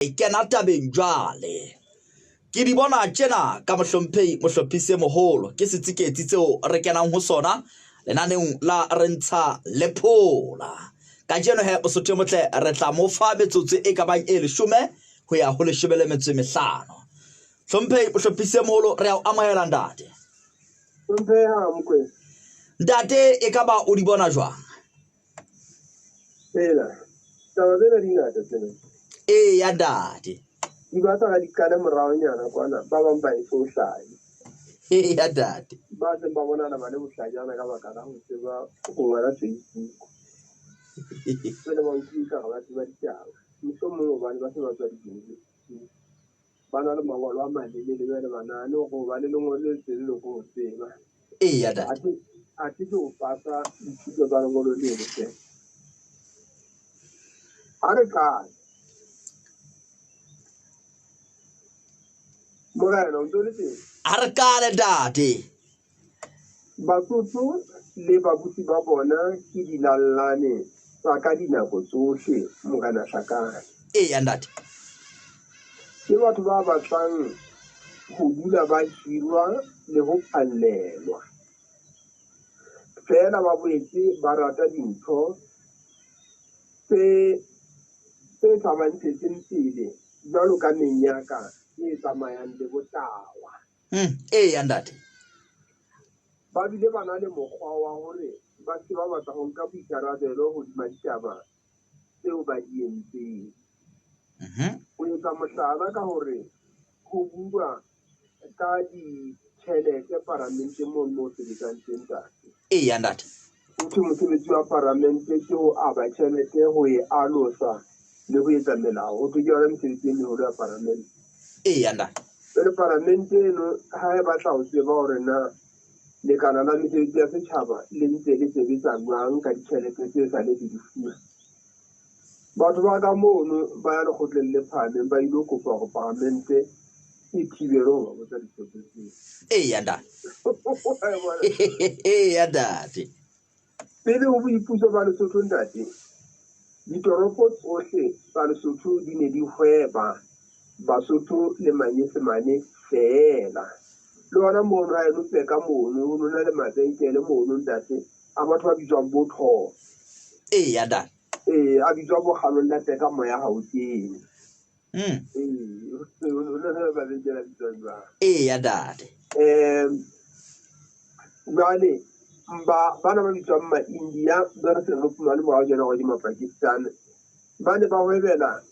kena tabeng jwale ke di bona tjena ka mohlophise moholo ke setsiketsi tseo re kenang ho sona lenaneng la rentsha lephola ka jeno he Mosotho motle re tla mo fa metsotso e ka bang e 10 ho ya ho 15 mohlophise moholo re a amohela ntate ntate e ka ba o di bona jwang taba tsena di ngata tsena ya ntate di batla ga di kana morao nyana kwana ba bang ba iso hlahi ya ntate ba se ba bona ba le bohlajana ka baka la ho tseba go ngala Facebook tsena ba utlwisa ga ba tseba ditaba mohlomong ba se ba tswa di ba na le mangolo a malele le banane go ba le lengwe le tsele le go tseba ya ntate a ke go pasa dithuto tsa lengolo le le tsena a re ka morena o ntse le teng a re kale ntate Basotho le babusi ba bona ke dilallane tsa ka dinako tsohle Morena Hlakana. ya ntate Ke batho ba batlang ho dula ba hirwa le ho phallelwa. Feela ba boetse ba rata dintho tse tsamantshetseng pele jwalo ka menyaka e tsamayang le botawa. ya ntate Ba bile ba na le mokgwa wa hore ba se ba batla ho nka boikarabelo hodima ditaba tseo ba di entseng. Ho etsa mohlala ka hore ho bua ka ditjhelete parlamenteng moo sebetsang teng tate. ya ntate Hothwe mosebetsi wa parlamente ke ho aba tjhelete ho e alosa le ho etsa melao. Ho thwe ke yona mesebetsi e meholo ya parlamente. ya ntate Jwale parlamente eno ha e batla ho tseba hore na lekala la mesebetsi ya setjhaba le ntse le sebetsa jwang ka ditjhelete tse sa le di fuwa. Batho ba ka mono ba ya lekgotleng le phahameng ba ilo kopa hore parlamente e thibele ho ba botsa dipotso tseo. ya ntate ya ntate Pele ho boipuso ba Lesotho ntate, ditoropo tsohle tsa Lesotho di ne di hweba Basotho le Manyesemane feela. Le hona mono ha e no peka mono ho na le mabenkele mono ntate a batho ba bitswang botho. ya ntate A bitswa bogalong la teka moya Gauteng. ya ntate Jwale bana ba bitswang ma-India ba re se re fumane morao jana go di ma-Pakistan ba ne ba hwebela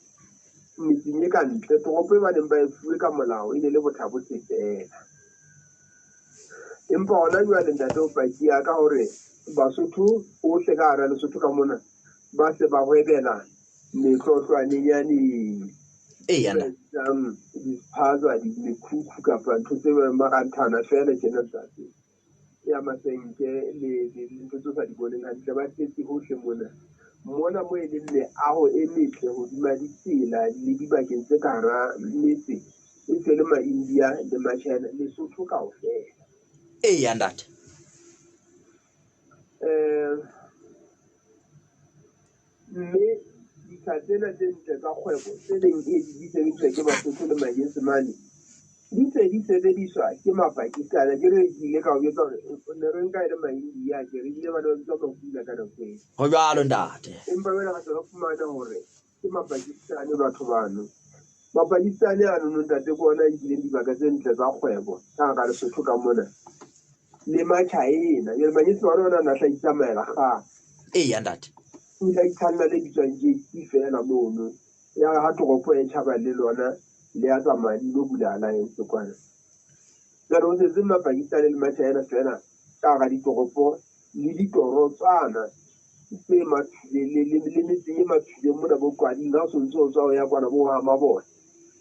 metseng e ka ntle. Toropo e ba neng ba e fuwe ka molao e ne le botlhabotse feela. Empa hona jwale ntate o pakia ka hore Basotho ohle ka hara Lesotho ka mona ba se ba hwebela metlotlwaneng ya ntate dispaza dikhukhu kapa ntho tse maranthana feela tjena ntate ya masenke le ntho tse sa di boneng hantle. Ba tletse hohle mona mo e leng leaho e metle hodima ditsela le dibakeng tse ka hara metse e se le ma-India le ma-China Lesotho kaofela. ya ntate Mme ditsha tsena tse ntle tsa kgwebo tse neng di sebediswa ke Basotho le Manyesemane di se di sebediswa ke Mapakistani. Ke re ile ka o jwetsa hore ne re nka e le ma-India ke re ile ba ne ba bitswa Mapula ka nako eo. ho jwalo ntate Empa jwale ga se ba fumana hore ke Mapakistani batho bano. Mapakistani ano ntate ke ona nkileng dibaka tse ntle tsa kgwebo ka hara Lesotho ka mona le ma-China. Jwale Manyesemane ona na hlahisa maela kgang. ya ntate O ile a ithanna le bitswang JC feela mono ya ha toropo e tjhaba le lona le ya tsamaya di lo bula alliance kwana. Jwale ho setse Mapakistani le ma-China feela ka hara ditoropo le ditorotswana tse mathuleng le metseng e mathuleng mona bo Qwading ha o sontso o tswa ho ya kwana bo Hamabona.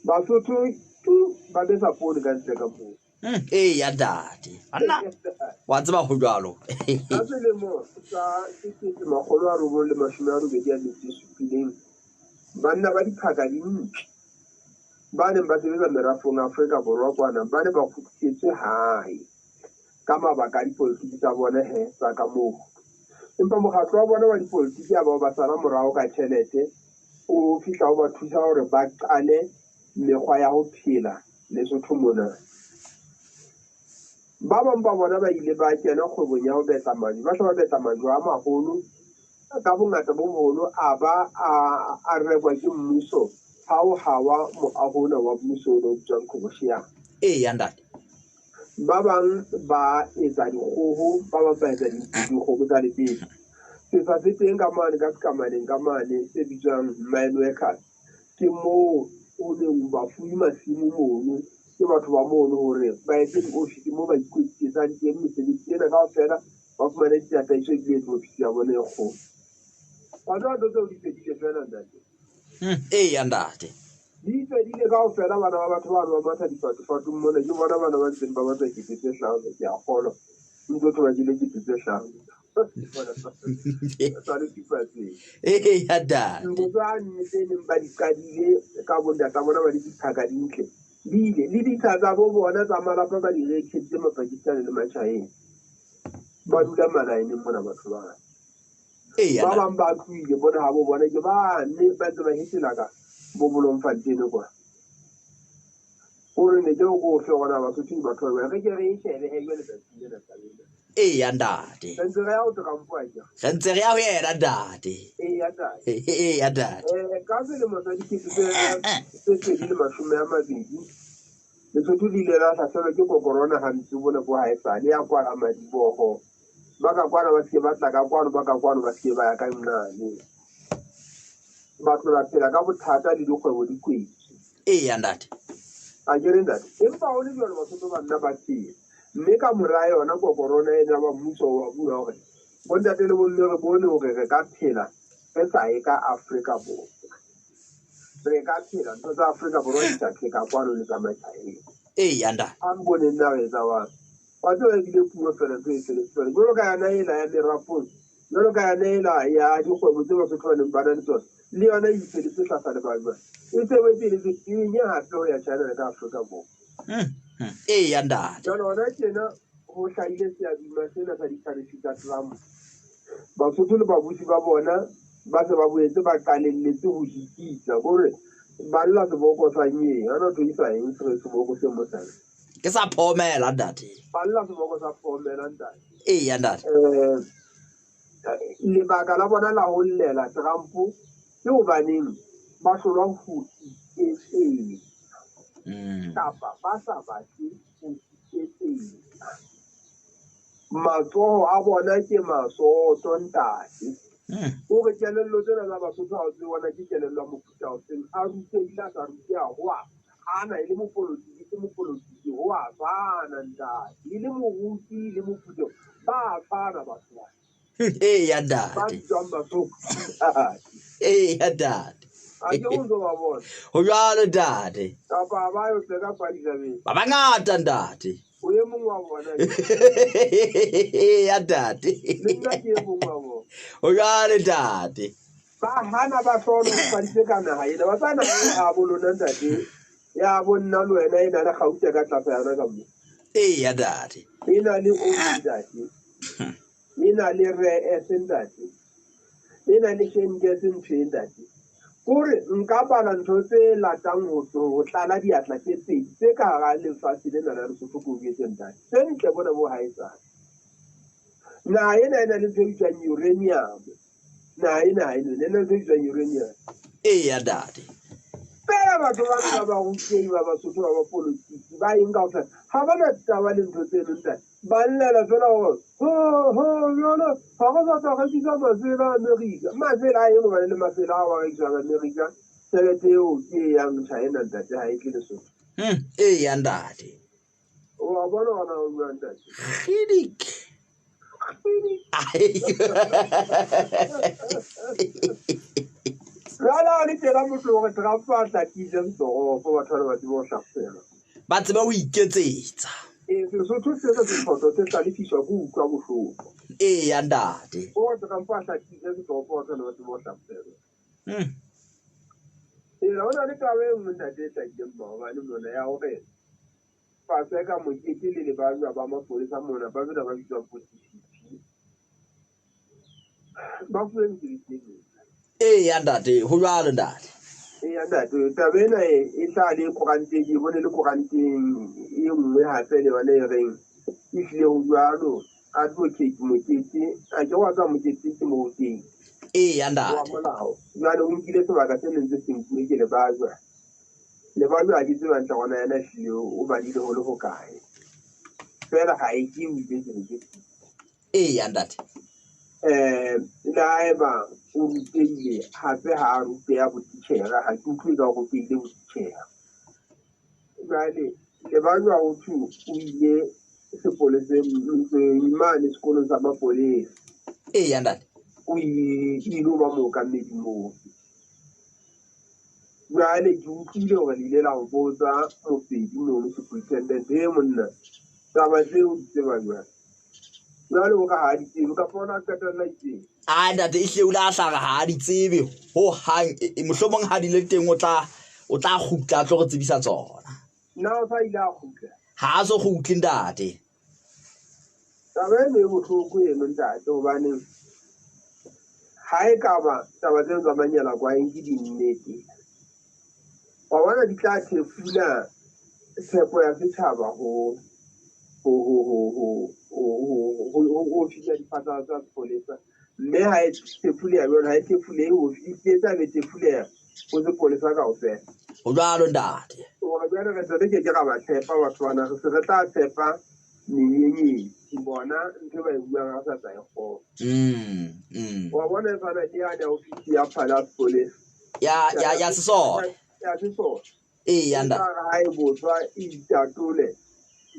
Basotho ba besa poone ka ntle ka moo. ya ntate anna wa tseba ho jwalo Ka selemo sa 1987 banna ba diphaka dintle ba neng ba sebetsa merafong Afrika Borwa kwana ba ne ba kgutlisetswe hae ka mabaka a dipolotiki tsa bona tsa ka moo. Empa mokgatlo wa bona wa dipolotiki a ba sala morao ka tjhelete o fihla o ba thusa hore ba qale mekgwa ya ho phela Lesotho mona. Ba bang ba bona ba ile ba kena kgwebong ya ho betla majwe, ba tla ba betla majwe a maholo ka bongata bo boholo a ba a rekwa ke mmuso ha o hawa moahona wa mmuso o tswang Commercial. Eya ntate. Ba bang ba etsa dikgoho, ba bang ba etsa dikgoho tsa lebese. Sesa se teng ka mane ka sekamaneng ka mane se bitswang mine workers. Ke moo o neng ba fuwe masimo mono ke batho ba mono hore ba etse di-office moo ba ikwetlisetsang teng mesebetsi ena kaofela ba fumane ditataiso ebile di-office ya bona e kgolo. Batho ba tseo di fedile fela ntate. Eya ntate. Di fedile kaofela bana ba batho bano ba matha difatofatong mona ke bona bana ba ntseng ba batla 5,000 ke a kgolwa ntse batho ba jele 5,000. Eya ntate. Neng ba di qadile ka bondata bona ba di dithaka dintle bile le ditsha tsa bo bona tsa malapa ba di reketse Mapakistani le Machina ba dula malaeneng mona batho ba ba bang ba tluile bona ha bo bona ke ba ne ba ntse ba hetela ka bo Bolomfantene kwa gore ne ke go fe gona ba sotho batho ba re ke re shebe he le tsatsi le tsabile. Eya ntate. Ntse re ya o tla mpwa ke re ntse re ya ho yena ntate. Eya ntate. Eya ntate. Ka selemo sa 2020 Lesotho di ile la hlaselwa ke corona hantsi bona bo haesale ya kwala madiboho ba ka kwana ba se ba tla ka kwano ba ka kwano ba se ba ya ka nnane ba tlola phela ka bothata le dikgwebo di kwetse. Eya ntate. A ke re ntate empa o le jwalo Basotho ba nna ba tshela mme ka mora yona corona ena ba mmuso wa bua hore bontate le bonne re bone hore re ka phela re sa e ka Afrika Borwa. Re ka phela ntho tsa Afrika Borwa di sa ka kwano le ka Machina. Eya ntate. A mbone nna re tsa wa batho ba bile puo fela tse tsela jwalo ka yana ela ya merafong jwalo ka yana ela ya dikgwebo tse Basotho ba neng ba na le tsona le yona e ipeditse tlasa le ba jwang e sebetse le tsenye hape ho ya China le ka Afrika Borwa. Eya ntate. Jwale hona tjena ho hlahile seabima sena sa ditarifi tsa Trump. Basotho le babusi ba bona ba se ba boetse ba qalelletse ho hikisa hore ba lla seboko sa nyeng ana to isa eng se seboko se mosana ke sa phomela ntate. ba lla seboko sa phomela ntate. Eya ntate. Lebaka la bona la ho llela Trump ke hobaneng ba hlolwa ho iketsetsa kapa ba sa batle ho iketsetsa. Matsoho a bona ke masoto ntate. O re kelello tsena tsa Basotho ha o tse bona ke kelello ya mofuta o seng a rutehile a sa ruteha ho a ana e le mopolotiki ho a tshwana ntate le moruti le mofuta ba tshwana batho ba. Eya Ba ntate. tswang Basotho. Eya ntate. A ke o ntso ba bona ho jwalo ntate. kapa ba yo tseka Parliament ba bangata ntate. o ye mong wa bona Eya ntate. le nna ke e mong wa bona ho jwalo ntate. ba hana ba hlono ho padise ka naha ena ba tsana a bolona ntate ya bonna le wena ena le Gauteng ka tlasa yana ka mo Eya ntate. ena le o ntate ena le re ntate ena le Shenge Sentse ntate kore nka bala ntho tse latang ho tlala diatla tse pedi tse ka hara lefatshe lena la Lesotho ko ke ntate tse ntle bona bo haetsana na ena le ntho e bitswang uranium na ena le ntho e bitswang uranium. Eya ntate. Pela batho ba ba rutehi ba Basotho ba politiki ba eng kaofela ha ba na taba le ntho tse ntate ba llela fela hore jona ha go sa rekisa masela America masela a eno ba le masela a wa rekisang America tšhelete eo ke yang China ntate ha e tle Lesotho. Eya ntate. O a bona ona o bua ntate Khidik. Rala ni tela motho hore Trump a tlatile ntoro batho ba ba tsebo hlapela ba tseba ho iketsetsa. Lesotho se se diphoto tse tlalefiswa go utlwa bohloko. Eya ntate. O Trump a tlatile ntoro batho ba tsebo hlapela ona le taba e nngwe ntate e hlakileng maobane mona ya hore Paseka Mokete le lebalwa ba mapolesa mona ba bela ba bitswang potisifi ba fuwe mesebetsi e ya ntate ho jwalo ntate ya ntate taba ena e tla le koranteng ke bone le koranteng e nngwe hape le yona e reng e hlile ho jwalo advocate mokete a ke wa tsa mokete ke mo teng ya wa ntate molao jwale o nkile sebaka se neng se senkuwe ke lebajwa ha ke tseba ntla gona yana hlile o badile ho le ho kae fela ha e ke o ile ke ya ntate le haeba o rutehile hape ha a ruteha botitjhera ha ke utlwe ka ho rutehile botitjhera jwale lebajwa ho thu o ile sepoleseng mane sekolong sa mapolesa ya ntate o ile ba mookamedi moo jwale ke utlwile hore le ile la ho botsa mopedi mono superintendent monna taba tseo di tseba jwale o ka ha di tsebe ka fona qetella itseng ntate e hle o la hlaga ha di tsebe ho hang mohlomong ha di le teng o tla khutla tlo go tsebisa tsona na o sa ile a khutla ha so go utlwe ntate taba e bohloko eno ntate hobane ha e ka ba taba tseo tsa manyala kwa ke dinnete wa bona di tla thefula tshepo ya setjhaba ho fihla diphatsa tsa sepolesa mme ha e thefule ya yona ha e thefule ho fihletsa be thefule ho sepolesa kaofela ho jwalo ntate gore jwale re tsone ke ra ba tshepa batho bana re se re tla tshepa menyenyetsi bona ntho ba e buang ga sa tsa e kgona wa bona e tshwana le yane ofisi ya phala sepolesa ya sesole ya sesole ya ntate ha e botswa e itatole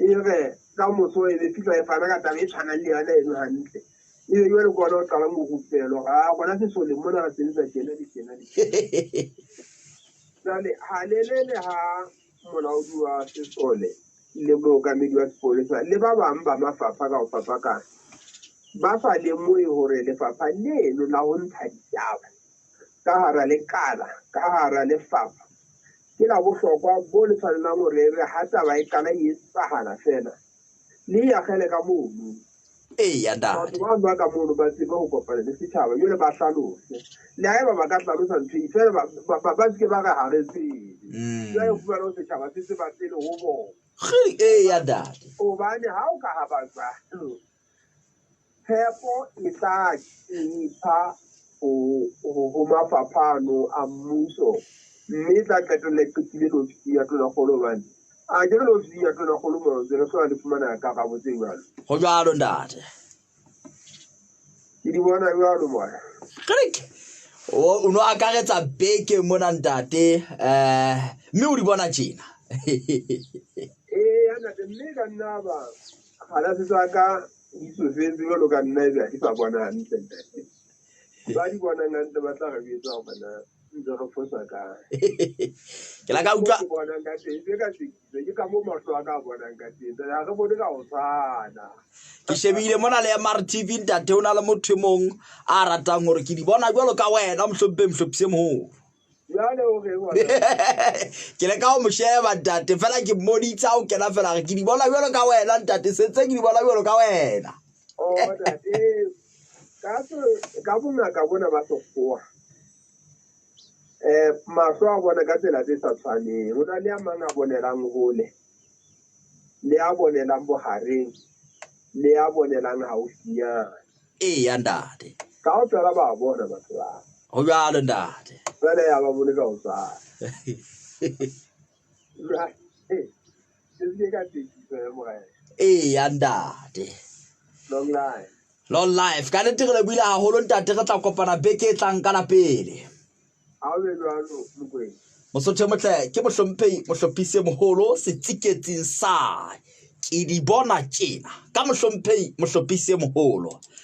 e re ka moso e be fihla e fana ka taba e tshwanang le yana eno hantle e be jwale kona o qala mo gopelo ga gona sesole mona ga sebetsa tjena le tjena le jwale halelele ha molaodi wa sesole le mookamedi wa sepolesa le ba bang ba mafapha ka ho fapakana ba sa lemohe hore lefapha leno la ho ntsha ditaba ka hara lekala ka hara lefapha ke la bohlokwa bo le tshwanelang hore re ha taba e kala e etsahala fela le ya gele ka mono ya ntate batho ba ka mono ba tsebe ho kopana le setjhaba jwale ba hlalose le haeba ba ka hlalosa ntho e fela ba seke ba re ha re tsebe jwale ho fumana ho setjhaba se ba tsele ho bona ya ntate hobane ha o ka ha ba tswa tshepo e tla ipha ho mafaphano a mmuso mme tla qetella qetile lo ya tona kgolo bane a ke lo ya tona kgolo mo re so a le fumana ka ga botse jwalo ho jwalo ntate ke di bona jwalo mona o no akaretsa beke mona ntate mme o di bona tjena yana de mme ka nna ba hala se ka di sofetse jwalo ka nna e ba di sa bona hantle ntate ba di bona ngante ba tla re bitsa ho bana ntse re fosa ka ke la ka utlwa bona ka tse ka tse ke ka mo mahlo a ka bona ka tse ha re bone ka o tshwana ke shebile mona le MRTV ntate o na le motho mong a ratang hore ke di bona jwalo ka wena mhlophise moholo jwale o re wa ke le ka o mo sheba ntate fela ke mmoditse o kena fela ke di bona jwalo ka wena ntate setse ke di bona jwalo ka wena o ntate ka bongaka bona ba sekgowa mahlo a bona ka tsela tse sa tshwaneng ho na le a mang a bonelang hole le a bonelang bohareng le a bonelang haufinyana ya ntate ka o tsela ba bona batho ba ho jwalo ntate fela ya ba bone ka o sa ya ntate long life ka nnete re le buile haholo ntate re tla kopana beke e tlang ka lapele ha o le jwalo mokwena Mosotho motle ke mohlophise moholo setsiketsing sa ke di bona tjena ka mohlophise moholo